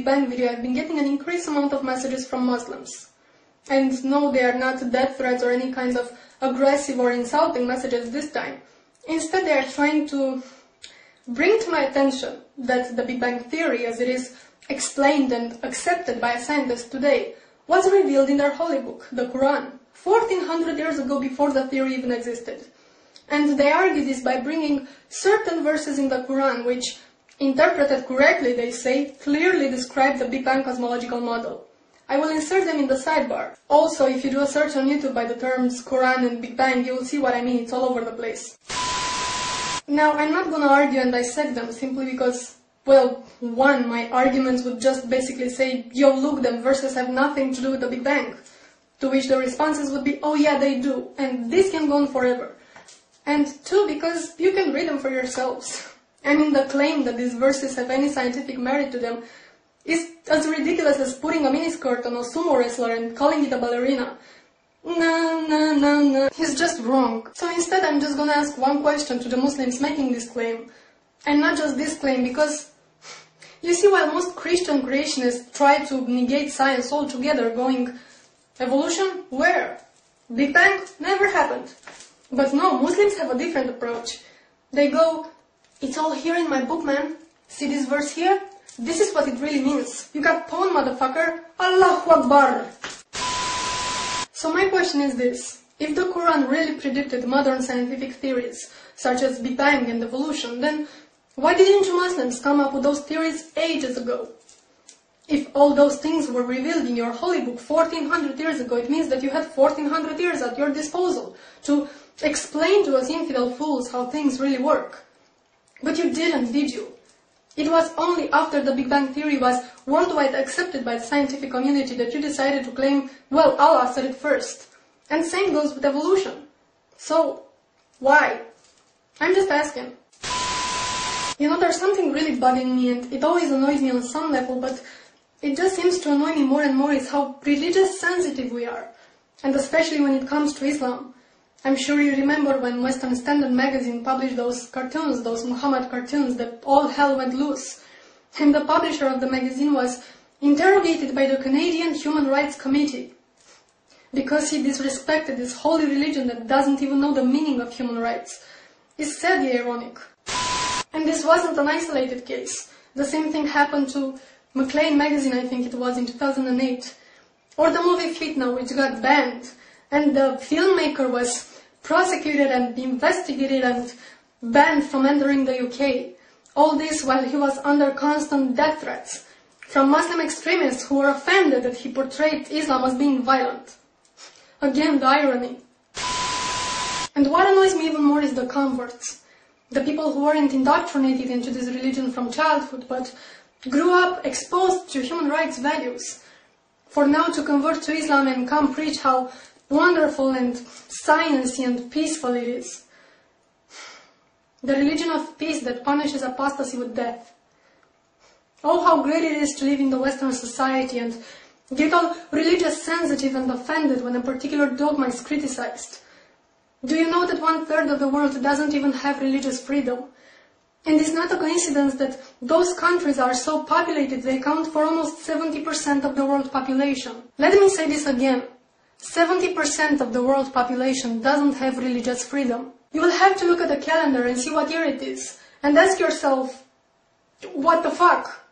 Bang video, I've been getting an increased amount of messages from Muslims. And no, they are not death threats or any kind of aggressive or insulting messages this time. Instead, they are trying to bring to my attention that the Big Bang Theory, as it is explained and accepted by scientists today, was revealed in their holy book, the Quran, 1400 years ago before the theory even existed. And they argue this by bringing certain verses in the Quran which, interpreted correctly, they say, clearly describe the Big Bang cosmological model. I will insert them in the sidebar. Also, if you do a search on YouTube by the terms Quran and Big Bang, you will see what I mean. It's all over the place. Now, I'm not gonna argue and dissect them simply because, well, one, my arguments would just basically say, yo, look, them verses have nothing to do with the Big Bang. To which the responses would be, oh yeah, they do, and this can go on forever. And two, because you can read them for yourselves. I mean, the claim that these verses have any scientific merit to them is as ridiculous as putting a miniskirt on a sumo wrestler and calling it a ballerina. No. He's just wrong. So instead, I'm just gonna ask one question to the Muslims making this claim. And not just this claim, because you see, while most Christian creationists try to negate science altogether, going, evolution? Where? Big Bang? Never happened. But no, Muslims have a different approach. They go, it's all here in my book, man. See this verse here? This is what it really means. You got pawn, motherfucker. Allahu Akbar. So my question is this. If the Quran really predicted modern scientific theories, such as Big Bang and evolution, then why didn't you Muslims come up with those theories ages ago? If all those things were revealed in your holy book 1400 years ago, it means that you had 1400 years at your disposal to explain to us infidel fools how things really work. But you didn't, did you? It was only after the Big Bang Theory was worldwide accepted by the scientific community that you decided to claim, well, Allah said it first. And same goes with evolution. So, why? I'm just asking. You know, there's something really bugging me, and it always annoys me on some level, but it just seems to annoy me more and more is how religious sensitive we are. And especially when it comes to Islam. I'm sure you remember when Western Standard magazine published those cartoons, those Muhammad cartoons, that all hell went loose. And the publisher of the magazine was interrogated by the Canadian Human Rights Committee because he disrespected this holy religion that doesn't even know the meaning of human rights. It's sadly ironic. And this wasn't an isolated case. The same thing happened to Maclean magazine, I think it was, in 2008. Or the movie Fitna, which got banned. And the filmmaker was prosecuted and investigated and banned from entering the UK. All this while he was under constant death threats from Muslim extremists who were offended that he portrayed Islam as being violent. Again, the irony. And what annoys me even more is the converts. The people who weren't indoctrinated into this religion from childhood, but grew up exposed to human rights values. For now to convert to Islam and come preach how wonderful and sciencey and peaceful it is. The religion of peace that punishes apostasy with death. Oh, how great it is to live in the Western society and get all religious sensitive and offended when a particular dogma is criticized. Do you know that 1/3 of the world doesn't even have religious freedom? And it's not a coincidence that those countries are so populated they account for almost 70% of the world population. Let me say this again. 70% of the world population doesn't have religious freedom. You will have to look at the calendar and see what year it is, and ask yourself, what the fuck?